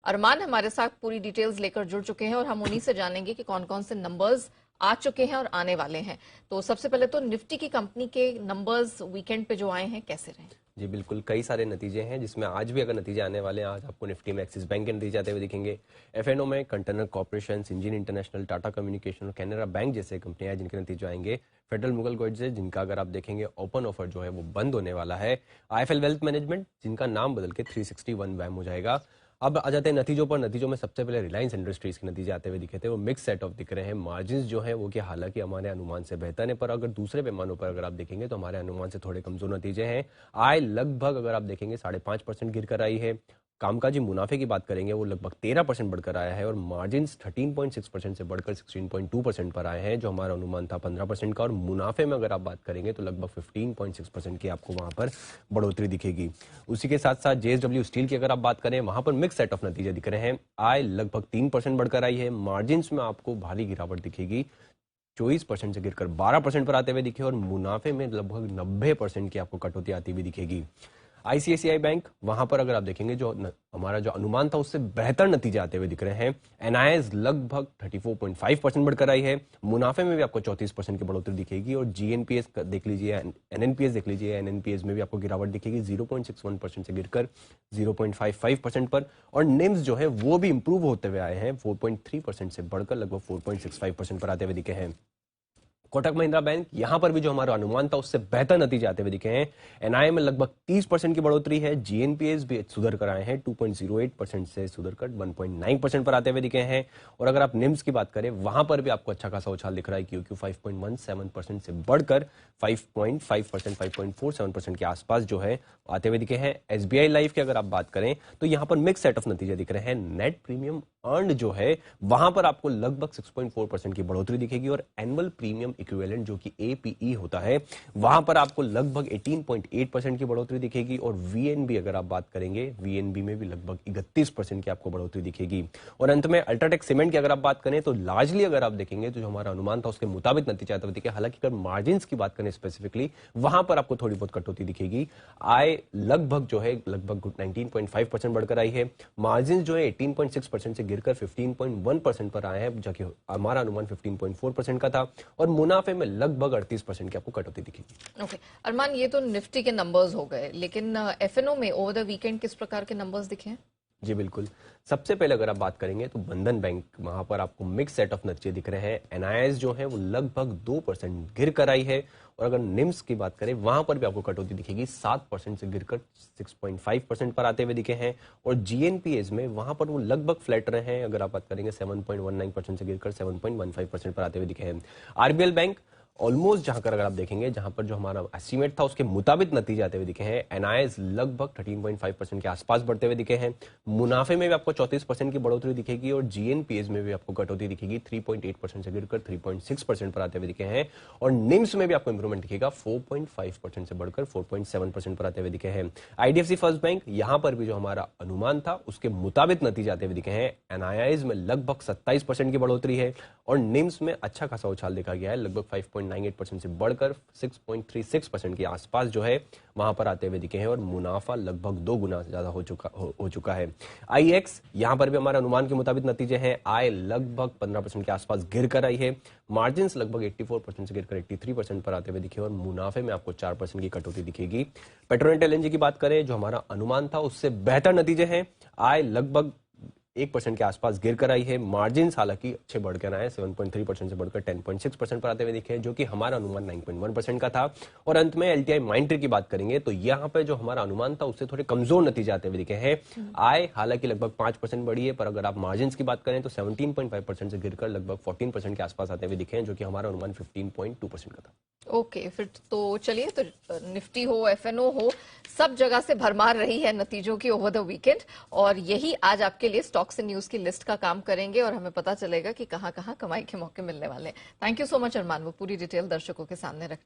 अरमान हमारे साथ पूरी डिटेल्स लेकर जुड़ चुके हैं और हम उन्हीं से जानेंगे कि कौन कौन से नंबर्स आ चुके हैं और आने वाले हैं। तो सबसे पहले तो निफ्टी की कंपनी के नंबर्स वीकेंड पे जो आए हैं कैसे रहे? जी बिल्कुल, कई सारे नतीजे हैं जिसमें आज भी अगर नतीजे आने वाले हैं। आज आपको निफ्टी में एक्सिस बैंक के नतीजे आते हुए दिखेंगे। एफएनओ में container corporation, Syngene international, Tata communication और कैनरा बैंक जैसे कंपनियां हैं जिनके नतीजे आएंगे। फेडरल मुगल गोल्ड जिनका अगर आप देखेंगे ओपन ऑफर जो है वो बंद होने वाला है। आईएफएल वेल्थ मैनेजमेंट जिनका नाम बदल के 361 वैम हो जाएगा। अब आ जाते हैं नतीजों पर। नतीजों में सबसे पहले रिलायंस इंडस्ट्रीज के नतीजे आते हुए दिखे थे। वो मिक्स सेट ऑफ दिख रहे हैं। मार्जिन्स जो है वो कि हालांकि हमारे अनुमान से बेहतर है, पर अगर दूसरे पैमानों पर अगर आप देखेंगे तो हमारे अनुमान से थोड़े कमजोर नतीजे हैं। आय लगभग अगर आप देखेंगे 5.5% गिर कर आई है। कामकाजी मुनाफे की बात करेंगे वो लगभग 13% बढ़कर आया है और मार्जिन 13.6% से बढ़कर 16.2% पर आए हैं, जो हमारा अनुमान था 15% का। और मुनाफे में अगर आप बात करेंगे तो लगभग 15.6% की आपको वहां पर बढ़ोतरी दिखेगी। उसी के साथ साथ जेएसडब्ल्यू स्टील की अगर आप बात करें, वहां पर मिक्स सेट ऑफ नतीजे दिख रहे हैं। आय लगभग 3% बढ़कर आई है। मार्जिन में आपको भारी गिरावट दिखेगी, 24% से गिरकर 12% पर आते हुए दिखे और मुनाफे में लगभग 90% की आपको कटौती आती हुई दिखेगी। आईसीआईसीआई बैंक, वहां पर अगर आप देखेंगे जो हमारा जो अनुमान था उससे बेहतर नतीजे आते हुए दिख रहे हैं। एनआईएस लगभग 34.5% बढ़कर आई है। मुनाफे में भी आपको 34% की बढ़ोतरी दिखेगी और जीएनपीएस देख लीजिए, एनएनपीएस देख लीजिए, एनएनपीएस में भी आपको गिरावट दिखेगी 0.61% से गिरकर 0.55% पर। और निम्स जो है वो भी इंप्रूव होते हुए आए हैं, 4.3% से बढ़कर लगभग 4.65% पर आते हुए दिखे हैं। कोटक महिंद्रा बैंक, यहां पर भी जो हमारा अनुमान था उससे बेहतर नतीजे आते हुए दिखे हैं। एनआई में लगभग 30% की बढ़ोतरी है। जीएनपीएस भी सुधर कर आए हैं, 2.08% से सुधर कर 1.9% पर आते हुए दिखे हैं। और अगर आप निम्स की बात करें, वहां पर भी आपको अच्छा खासा उछाल दिख रहा है, क्योंकि 5.17% से बढ़कर 5.5%, 5.47% के आसपास जो है आते हुए दिखे हैं। एसबीआई लाइफ की अगर आप बात करें तो यहां पर मिक्स सेट ऑफ नतीजे दिख रहे हैं। नेट प्रीमियम अर्न जो है वहां पर आपको लगभग 6.4% की बढ़ोतरी दिखेगी और एनुअल प्रीमियम इक्विवेलेंट जो कि एपीई होता है वहां पर आपको लगभग 18.8% की बढ़ोतरी दिखेगी। और वीएनबी अगर आप बात करेंगे, वीएनबी में भी लगभग 31% की आपको बढ़ोतरी दिखेगी। और अंत में अल्ट्राटेक सीमेंट की अगर आप बात करें तो लार्जली अगर आप देखेंगे तो जो हमारा अनुमान था उसके मुताबिक नतीजा आते हुए दिखे। हालांकि अगर मार्जिन की बात करें स्पेसिफिकली, वहां पर आपको थोड़ी बहुत कटौती दिखेगी। आय लगभग जो है लगभग 19.5% बढ़कर आई है। मार्जिन जो है 18.6% से गिरकर 15.1% पर आए हैं, जबकि हमारा अनुमान 15.4% का था। और मुनाफे में लगभग 38% की आपको कटौती दिखेगी। ओके अरमान, ये तो निफ्टी के नंबर्स हो गए, लेकिन एफएनओ में ओवर द वीकेंड किस प्रकार के नंबर्स दिखे हैं? जी बिल्कुल, सबसे पहले अगर आप बात करेंगे तो बंधन बैंक, वहां पर आपको मिक्स सेट ऑफ नतीजे दिख रहे हैं। एनआईएस जो है वो लगभग 2% गिर कर आई है। और अगर निम्स की बात करें वहां पर भी आपको कटौती दिखेगी, 7% से गिरकर 6.5% पर आते हुए दिखे हैं। और जीएनपीएस में वहां पर वो लगभग फ्लैट रहे हैं। अगर आप बात करेंगे 7.19% से गिरकर 7.15% पर आते हुए दिखे हैं। आरबीएल बैंक ऑलमोस्ट जहां अगर आप देखेंगे, जहां पर जो हमारा एस्टीमेट था उसके मुताबिक नतीजे आते हुए दिखे हैं। एनआईएस लगभग 13.5% के आसपास बढ़ते हुए दिखे हैं। मुनाफे में भी आपको 34% की बढ़ोतरी दिखेगी और जीएनपीएस में भी आपको कटौती दिखेगी, 3.8% से गिरकर 3.6% पर आते हुए दिखे हैं। और निम्स में भी आपको इंप्रूवमेंट दिखेगा, 4.5% से बढ़कर 4.7% पर आते हुए दिखे हैं। आईडीएफसी फर्स्ट बैंक, यहां पर भी जो हमारा अनुमान था उसके मुताबिक नतीजे आते हुए दिखे हैं। एनआईआईज में लगभग 27% की बढ़ोतरी है और निम्स में अच्छा खासा उछाल देखा गया है, लगभग 5.98% से बढ़कर 6.36% के आसपास जो है वहां पर आते हुए दिखे हैं। और मुनाफा लगभग 2 गुना ज्यादा हो चुका है। आईएक्स, यहां पर भी हमारे अनुमान के मुताबिक नतीजे हैं। आय लगभग 15% के आसपास गिर कर आई है। मार्जिन लगभग 84% से गिरकर 83% पर आते हुए दिखे और मुनाफे में आपको 4% की कटौती दिखेगी। पेट्रोनेट एलएनजी की बात करें, जो हमारा अनुमान था उससे बेहतर नतीजे हैं। आय लगभग 1% के आसपास गिर कर आई है। मार्जिन हालांकि अच्छे बढ़ कर आए, 7.3% से बढ़कर 10.6% पर आते हुए दिखे, जो कि हमारा अनुमान 9.1% का था। और अंत में एलटीआई माइंडट्री की बात करेंगे तो यहाँ पे जो हमारा अनुमान था उससे थोड़े कमजोर नतीजे आते हुए दिखे हैं। आय हालांकि लगभग 5% बढ़ी है, पर अगर आप मार्जिन की बात करें तो 17.5% से गिरकर लगभग 14% के आसपास आते हुए दिखे हैं, जो कि हमारा अनुमान 15.2% का था। ओके फिर तो चलिए, तो निफ्टी हो, एफएनओ हो, सब जगह से भरमार रही है नतीजों की ओवर द वीकेंड। और यही आज आपके लिए स्टॉक्स एंड न्यूज की लिस्ट का काम करेंगे और हमें पता चलेगा कि कहां कहां कमाई के मौके मिलने वाले हैं। थैंक यू सो मच अरमान, वो पूरी डिटेल दर्शकों के सामने रखने